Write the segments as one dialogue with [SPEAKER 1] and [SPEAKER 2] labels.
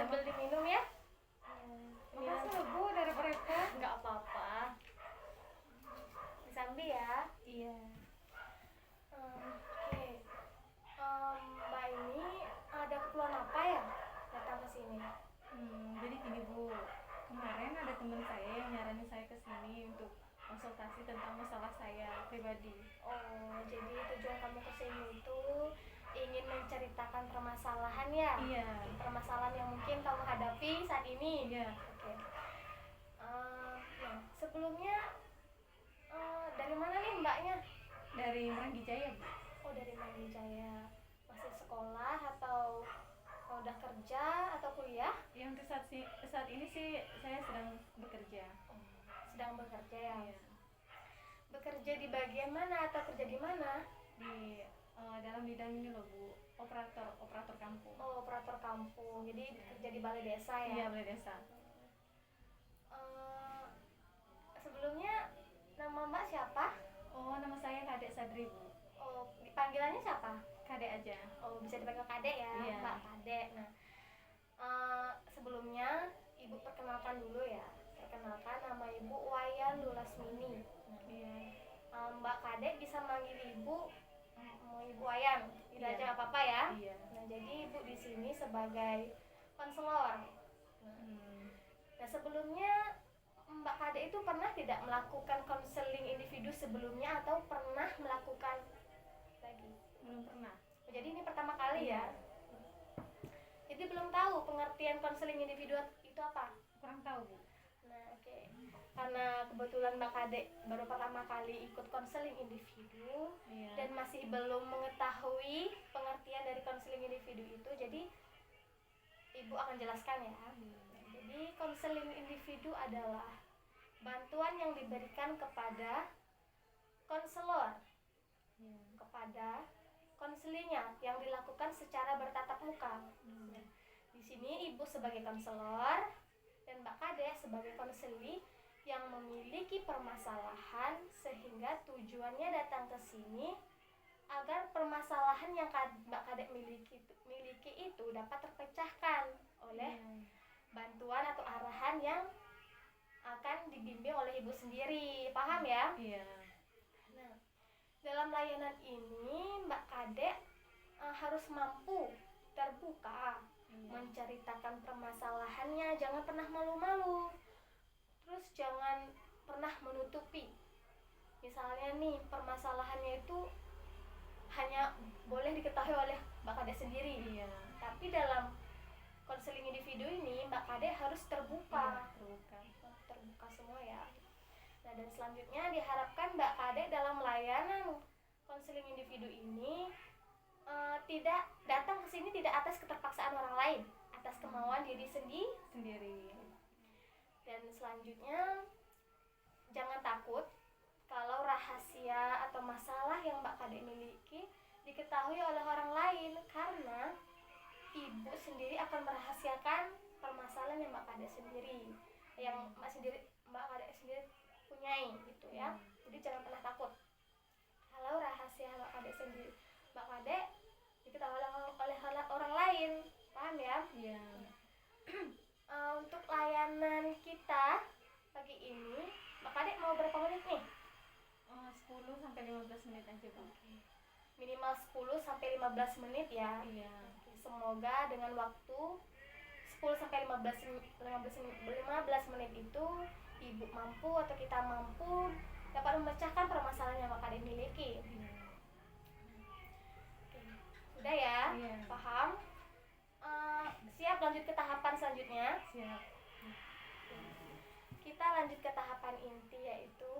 [SPEAKER 1] Sambil diminum ya.
[SPEAKER 2] Makasih loh Bu, dari mereka.
[SPEAKER 1] Nggak apa-apa. Disambi ya.
[SPEAKER 2] Iya.
[SPEAKER 1] Oke. Mbak ini ada keperluan apa ya datang ke sini?
[SPEAKER 2] Jadi gini Bu, kemarin ada teman saya yang nyaranin saya ke sini untuk konsultasi tentang masalah saya pribadi.
[SPEAKER 1] Oh, jadi tujuan kamu ke sini itu ingin menceritakan permasalahan ya?
[SPEAKER 2] Iya.
[SPEAKER 1] Permasalahan yang mungkin kamu hadapi saat ini.
[SPEAKER 2] Iya.
[SPEAKER 1] Oke. Nah, sebelumnya dari mana nih mbaknya?
[SPEAKER 2] Dari Meranggi Jaya Bu.
[SPEAKER 1] Oh, dari Mangjaya. Masih sekolah atau udah kerja atau kuliah?
[SPEAKER 2] Yang saat ini sih saya sedang bekerja.
[SPEAKER 1] Oh, sedang bekerja ya?
[SPEAKER 2] Iya.
[SPEAKER 1] Bekerja di bagian mana atau kerja di mana?
[SPEAKER 2] Di dalam bidang ini loh Bu, operator kampung.
[SPEAKER 1] Oh, operator kampung. Jadi kerja di balai desa ya?
[SPEAKER 2] Iya, balai desa.
[SPEAKER 1] Sebelumnya nama mbak siapa?
[SPEAKER 2] Oh, nama saya Kadek Sadri Bu.
[SPEAKER 1] Oh, dipanggilannya siapa?
[SPEAKER 2] Kadek aja.
[SPEAKER 1] Oh, bisa dipanggil Kadek ya?
[SPEAKER 2] Iya.
[SPEAKER 1] Mbak Kadek. Nah, sebelumnya ibu perkenalkan dulu ya. Perkenalkan, nama ibu Wayan Lulasmini. Nah,
[SPEAKER 2] Iya.
[SPEAKER 1] Mbak Kadek bisa manggil ibu Ibu Wayan, tidak
[SPEAKER 2] Iya.
[SPEAKER 1] aja apa-apa ya.
[SPEAKER 2] Iya.
[SPEAKER 1] Nah, jadi ibu di sini sebagai konselor. Nah, sebelumnya Mbak Kadek itu pernah tidak melakukan konseling individu sebelumnya atau pernah melakukan lagi?
[SPEAKER 2] Belum pernah.
[SPEAKER 1] Jadi ini pertama kali
[SPEAKER 2] Iya.
[SPEAKER 1] ya. Jadi belum tahu pengertian konseling individu itu apa?
[SPEAKER 2] Kurang tahu Bu.
[SPEAKER 1] Nah, oke. Karena kebetulan Mbak Kadek baru pertama kali ikut konseling individu.
[SPEAKER 2] Iya.
[SPEAKER 1] Dan masih belum mengetahui pengertian dari konseling individu itu, jadi ibu akan jelaskan ya. Jadi konseling individu adalah bantuan yang diberikan kepada konselor, kepada konselinya yang dilakukan secara bertatap muka. Di sini ibu sebagai konselor dan Mbak Kadek sebagai konseli yang memiliki permasalahan, sehingga tujuannya datang ke sini agar permasalahan yang Mbak Kadek miliki itu dapat terpecahkan oleh bantuan atau arahan yang akan dibimbing oleh ibu sendiri. Paham ya?
[SPEAKER 2] Iya.
[SPEAKER 1] Nah, dalam layanan ini Mbak Kadek harus mampu terbuka, menceritakan permasalahannya, jangan pernah malu-malu. Terus jangan pernah menutupi. Misalnya nih, permasalahannya itu hanya boleh diketahui oleh Mbak Kadek sendiri.
[SPEAKER 2] Iya.
[SPEAKER 1] Tapi dalam konseling individu ini Mbak Kadek harus terbuka. Terbuka semua ya. Nah, dan selanjutnya diharapkan Mbak Kadek dalam layanan konseling individu ini tidak datang ke sini tidak atas keterpaksaan orang lain, atas kemauan diri sendiri. Dan selanjutnya jangan takut kalau rahasia atau masalah yang Mbak Kadek miliki diketahui oleh orang lain, karena ibu sendiri akan merahasiakan permasalahan yang Mbak Kadek sendiri, yang Mbak Kadek sendiri punyai gitu ya. Jadi jangan pernah takut kalau rahasia Mbak Kadek sendiri, Mbak Kadek diketahui oleh orang lain. Paham ya?
[SPEAKER 2] Iya.
[SPEAKER 1] Untuk layanan kita pagi ini, Mbak Kadek mau berapa menit nih?
[SPEAKER 2] 10 sampai 15 menit aja Bu.
[SPEAKER 1] Minimal 10 sampai 15 menit ya.
[SPEAKER 2] Iya.
[SPEAKER 1] Semoga dengan waktu 10 sampai 15 menit itu ibu mampu atau kita mampu dapat memecahkan permasalahan yang Mbak Kadek miliki. Udah ya?
[SPEAKER 2] Iya.
[SPEAKER 1] Paham? Siap lanjut ke tahapan selanjutnya?
[SPEAKER 2] Siap.
[SPEAKER 1] Kita lanjut ke tahapan inti, yaitu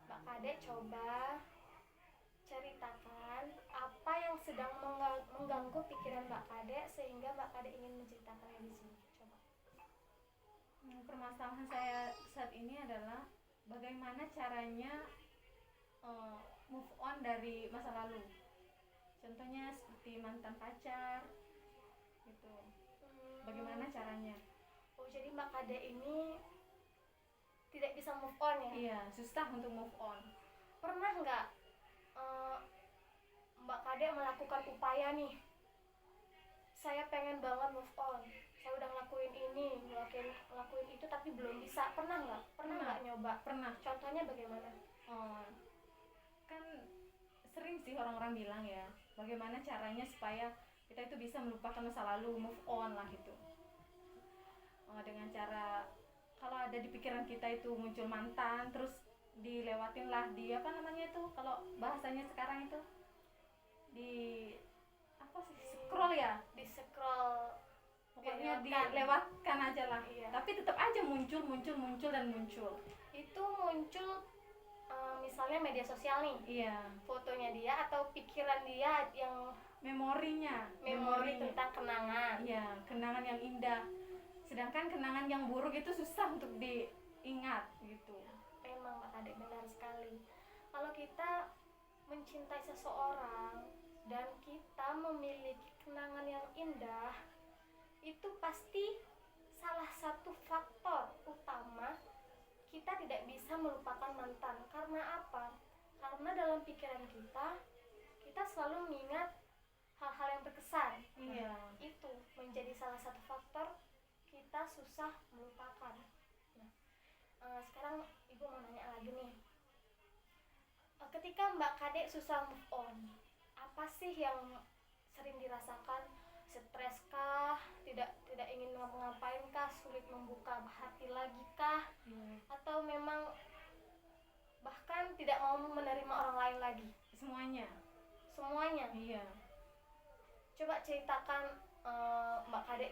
[SPEAKER 1] Mbak Kadek coba ceritakan apa yang sedang mengganggu pikiran Mbak Kadek sehingga Mbak Kadek ingin menceritakannya di sini. Coba.
[SPEAKER 2] Permasalahan saya saat ini adalah bagaimana caranya move on dari masa lalu. Contohnya seperti mantan pacar gitu. Bagaimana caranya?
[SPEAKER 1] Oh, jadi Mbak Kadek ini tidak bisa move on ya?
[SPEAKER 2] Iya, susah untuk move on.
[SPEAKER 1] Pernah nggak Mbak Kadek melakukan upaya nih, saya pengen banget move on, saya udah ngelakuin ini, ngelakuin itu tapi belum bisa. Pernah nggak nyoba?
[SPEAKER 2] Pernah.
[SPEAKER 1] Contohnya bagaimana?
[SPEAKER 2] Oh, kan sering sih orang-orang bilang ya, bagaimana caranya supaya kita itu bisa melupakan masa lalu, move on lah gitu. Dengan cara, kalau ada di pikiran kita itu muncul mantan, terus dilewatin lah di apa namanya itu, kalau bahasanya sekarang itu di apa sih, scroll ya,
[SPEAKER 1] Di scroll,
[SPEAKER 2] pokoknya
[SPEAKER 1] dilewatkan.
[SPEAKER 2] dilewatkan aja lah.
[SPEAKER 1] Iya.
[SPEAKER 2] Tapi tetap aja muncul dan muncul.
[SPEAKER 1] Itu muncul misalnya media sosial nih,
[SPEAKER 2] Iya,
[SPEAKER 1] fotonya dia atau pikiran dia yang
[SPEAKER 2] memori
[SPEAKER 1] tentang kenangan.
[SPEAKER 2] Iya, kenangan yang indah. Sedangkan kenangan yang buruk itu susah untuk diingat gitu.
[SPEAKER 1] Memang Mbak Kadek benar sekali. Kalau kita mencintai seseorang dan kita memiliki kenangan yang indah, itu pasti salah satu faktor utama kita tidak bisa melupakan mantan. Karena apa? Karena dalam pikiran kita selalu mengingat hal-hal yang berkesan.
[SPEAKER 2] Iya.
[SPEAKER 1] Itu menjadi salah satu faktor kita susah melupakan. Sekarang ibu mau nanya lagi nih, ketika Mbak Kadek susah move on, apa sih yang sering dirasakan? Stres kah? Tidak ingin ngapa-ngapain kah? Sulit membuka hati lagi kah? Atau memang bahkan tidak mau menerima orang lain lagi?
[SPEAKER 2] Semuanya. Iya.
[SPEAKER 1] Coba ceritakan Mbak Kadek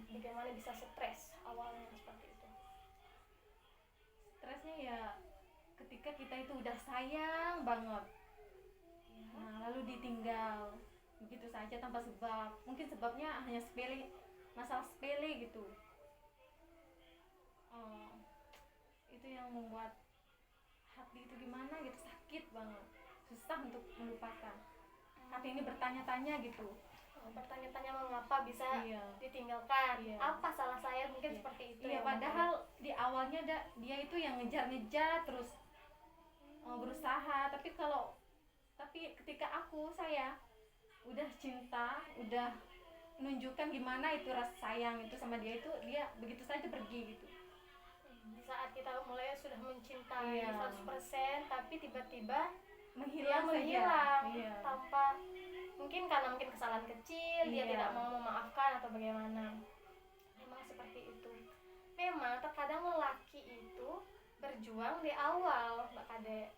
[SPEAKER 1] bagaimana bisa stres awalnya seperti itu.
[SPEAKER 2] Stresnya ya ketika kita itu udah sayang banget, nah lalu ditinggal begitu saja tanpa sebab. Mungkin sebabnya hanya sepele, masalah sepele gitu. Itu yang membuat hati itu gimana gitu, sakit banget, susah untuk melupakan. Hati ini bertanya-tanya gitu.
[SPEAKER 1] Bertanya-tanya mengapa bisa
[SPEAKER 2] Iya.
[SPEAKER 1] ditinggalkan.
[SPEAKER 2] Iya.
[SPEAKER 1] Apa salah saya? Mungkin
[SPEAKER 2] Iya.
[SPEAKER 1] seperti itu.
[SPEAKER 2] Iya,
[SPEAKER 1] ya,
[SPEAKER 2] padahal di awalnya dia itu yang ngejar-ngejar terus berusaha, tapi ketika saya udah cinta, udah menunjukkan gimana itu rasa sayang itu sama dia, itu dia begitu saja pergi gitu.
[SPEAKER 1] Di saat kita mulai sudah mencintai
[SPEAKER 2] Iya.
[SPEAKER 1] 100%, tapi tiba-tiba
[SPEAKER 2] Menghilang
[SPEAKER 1] Iya. Tanpa, karena kesalahan kecil, dia
[SPEAKER 2] Iya.
[SPEAKER 1] tidak mau memaafkan atau bagaimana. Memang seperti itu. Memang terkadang lelaki itu berjuang di awal, Mbak Kadek.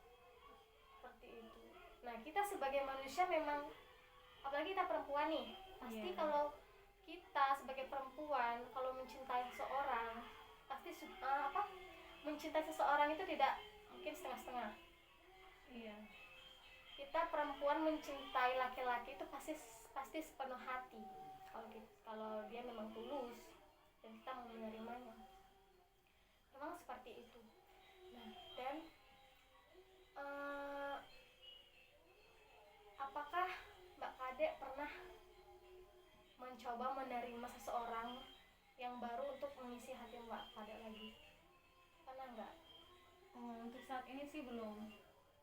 [SPEAKER 1] Seperti itu. Nah, kita sebagai manusia memang, apalagi kita perempuan nih, pasti
[SPEAKER 2] Iya.
[SPEAKER 1] kalau kita sebagai perempuan kalau mencintai seseorang, pasti mencintai seseorang itu tidak mungkin setengah-setengah.
[SPEAKER 2] Iya.
[SPEAKER 1] Kita perempuan mencintai laki-laki itu pasti sepenuh hati. Kalau dia memang tulus dan kita mau menerimanya, memang seperti itu. Nah, dan apakah Mbak Kadek pernah mencoba menerima seseorang yang baru untuk mengisi hati Mbak Kadek lagi? Pernah nggak?
[SPEAKER 2] Untuk saat ini sih belum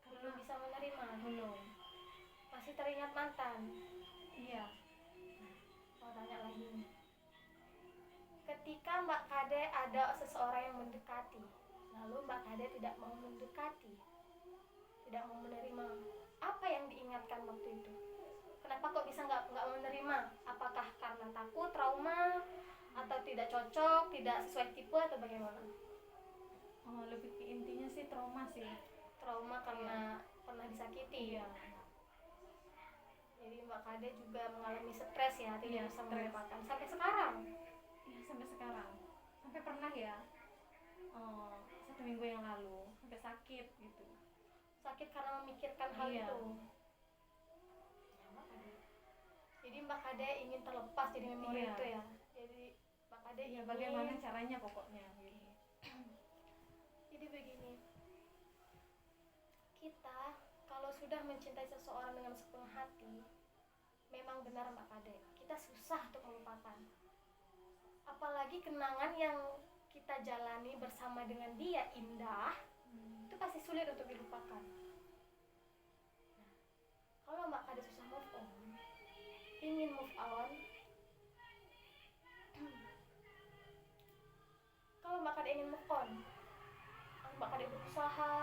[SPEAKER 1] Bisa menerima?
[SPEAKER 2] belum.
[SPEAKER 1] Masih teringat mantan?
[SPEAKER 2] Iya.
[SPEAKER 1] Mau tanya lagi nih. Ketika Mbak Kadek ada seseorang yang mendekati, lalu Mbak Kadek tidak mau mendekati, tidak mau menerima, apa yang diingatkan waktu itu? Kenapa kok bisa nggak menerima? Apakah karena takut, trauma, atau tidak cocok, tidak sesuai tipe, atau bagaimana?
[SPEAKER 2] Lebih ke intinya sih trauma sih.
[SPEAKER 1] Trauma karena pernah disakiti.
[SPEAKER 2] Iya.
[SPEAKER 1] Jadi Mbak Kadek juga mengalami stres ya, tidak bisa
[SPEAKER 2] stres.
[SPEAKER 1] melupakan sampai sekarang.
[SPEAKER 2] Iya, sampai sekarang. Sampai pernah ya, 1 minggu yang lalu sampai sakit gitu.
[SPEAKER 1] Sakit karena memikirkan hal
[SPEAKER 2] Iya.
[SPEAKER 1] itu. Jadi Mbak Kadek ingin terlepas dari memori
[SPEAKER 2] Iya.
[SPEAKER 1] itu ya. Jadi Mbak Kadek
[SPEAKER 2] Ya
[SPEAKER 1] ingin,
[SPEAKER 2] bagaimana caranya pokoknya gitu.
[SPEAKER 1] jadi begini, kita kalau sudah mencintai seseorang dengan sepenuh hati, memang benar Mbak Kadek, kita susah untuk melupakan. Apalagi kenangan yang kita jalani bersama dengan dia indah, itu pasti sulit untuk dilupakan. Nah, kalau Mbak Kadek susah move on, ingin move on, Kalau Mbak Kade ingin move on, Mbak Kade berusaha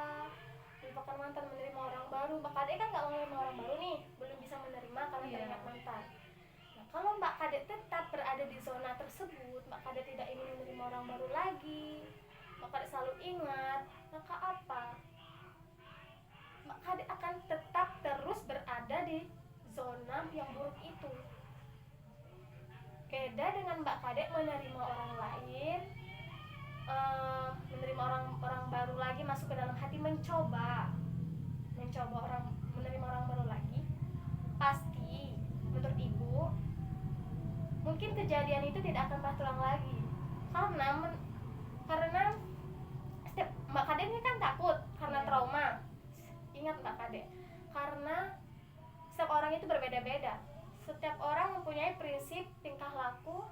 [SPEAKER 1] melupakan mantan, menerima orang baru. Mbak Kade kan nggak menerima orang baru nih, belum bisa menerima karena
[SPEAKER 2] Iya.
[SPEAKER 1] teringat mantan. Nah, kalau Mbak Kade tetap berada di zona tersebut, Mbak Kade tidak ingin menerima orang baru lagi, Mbak Kade selalu ingat, maka apa? Mbak Kade akan tetap terus berada di zona yang buruk itu. Beda dengan Mbak Kade menerima orang lain, menerima orang baru lagi, masuk ke dalam hati, mencoba menerima orang baru lagi. Pasti menurut ibu mungkin kejadian itu tidak akan pernah terulang lagi, karena setiap Mbak Kade ini kan takut karena trauma. Ingat Mbak Kade, karena setiap orang itu berbeda-beda. Setiap orang mempunyai prinsip, tingkah laku,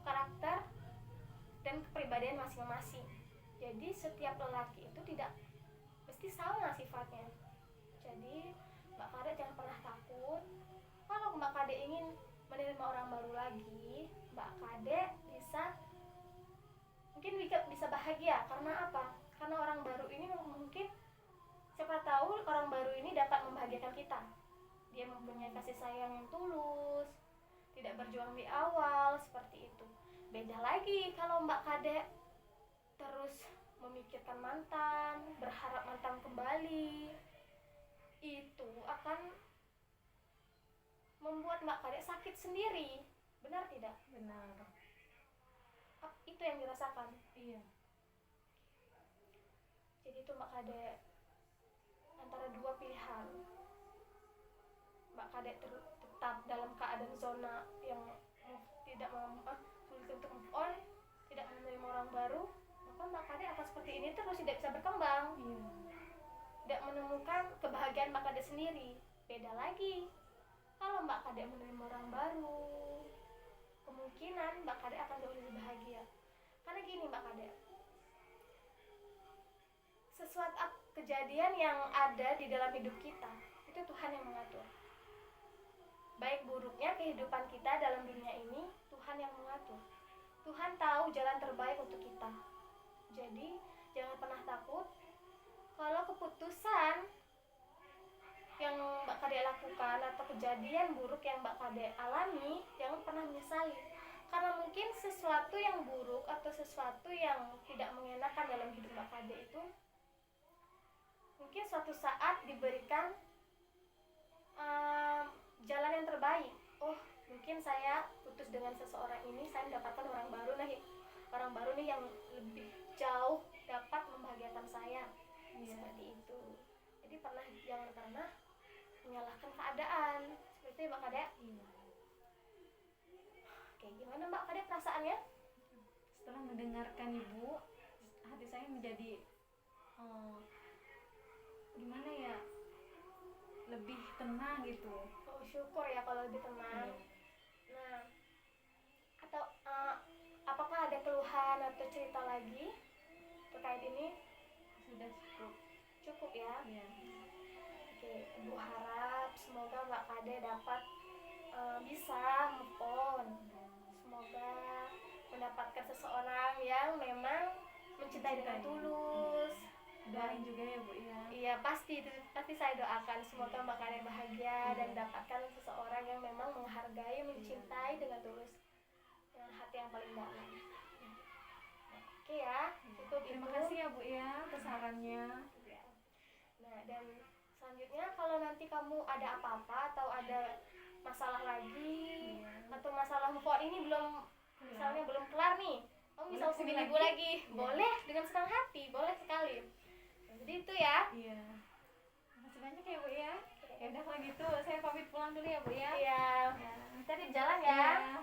[SPEAKER 1] karakter, dan kepribadian masing-masing. Jadi setiap lelaki itu tidak mesti sama sifatnya. Jadi Mbak Kade jangan pernah takut. Kalau Mbak Kade ingin menerima orang baru lagi, Mbak Kade mungkin bisa bahagia. Karena apa? Karena orang baru ini mungkin, siapa tahu orang baru ini dapat membahagiakan kita. Dia mempunyai kasih sayang yang tulus, tidak berjuang di awal, seperti itu. Beda lagi kalau Mbak Kade terus memikirkan mantan, berharap mantan kembali, itu akan membuat Mbak Kade sakit sendiri. Benar tidak?
[SPEAKER 2] Benar.
[SPEAKER 1] Itu yang dirasakan.
[SPEAKER 2] Iya.
[SPEAKER 1] Jadi itu Mbak Kade antara dua pilihan. Mbak Kade tetap dalam keadaan zona yang tidak sulit untuk move on, tidak menerima orang baru, maka Mbak Kade akan seperti ini terus, tidak bisa berkembang.
[SPEAKER 2] Iya.
[SPEAKER 1] Tidak menemukan kebahagiaan Mbak Kade sendiri. Beda lagi kalau Mbak Kade menerima orang baru, kemungkinan Mbak Kade akan jauh lebih bahagia. Karena gini Mbak Kade, sesuatu kejadian yang ada di dalam hidup kita itu Tuhan yang mengatur. Baik buruknya kehidupan kita dalam dunia ini, Tuhan yang mengatur. Tuhan tahu jalan terbaik untuk kita. Jadi jangan pernah takut kalau keputusan yang Mbak Kade lakukan atau kejadian buruk yang Mbak Kade alami, jangan pernah menyesali. Karena mungkin sesuatu yang buruk atau sesuatu yang tidak mengenakan dalam hidup Mbak Kade itu mungkin suatu saat diberikan jalan yang terbaik. Oh, mungkin saya putus dengan seseorang ini, saya mendapatkan orang baru nih yang lebih jauh dapat membahagiakan saya. Seperti itu. Jadi jangan pernah menyalahkan keadaan. Seperti itu Mbak Kade. Oke, gimana Mbak Kade perasaannya?
[SPEAKER 2] Setelah mendengarkan Ibu, hati saya menjadi gimana ya, lebih tenang gitu.
[SPEAKER 1] Oh, syukur ya kalau lebih tenang. Nah, atau apakah ada keluhan atau cerita lagi terkait ini?
[SPEAKER 2] Sudah
[SPEAKER 1] Cukup ya.
[SPEAKER 2] Iya.
[SPEAKER 1] Oke, Ibu harap semoga Mbak Kade dapat bisa move on. Semoga mendapatkan seseorang yang memang mencintai dengan tulus.
[SPEAKER 2] Doain juga ya Bu ya.
[SPEAKER 1] Iya, pasti saya doakan semoga Mbak Kade bahagia dan dapatkan seseorang yang memang menghargai, mencintai dengan tulus, dengan hati yang paling dalam. Oke ya, cukup Ibu.
[SPEAKER 2] Terima kasih ya Bu ya atas sarannya.
[SPEAKER 1] Nah, dan selanjutnya kalau nanti kamu ada apa-apa atau ada masalah lagi atau masalah move on ini misalnya belum kelar nih, kamu bisa hubungi Ibu lagi. Boleh, dengan senang hati, boleh sekali. Jadi itu ya.
[SPEAKER 2] Iya. Makasih banyak ya Bu ya. Ya udah kalau gitu saya pamit pulang dulu ya Bu ya.
[SPEAKER 1] Iya. Kita di jalan ya.
[SPEAKER 2] Iya.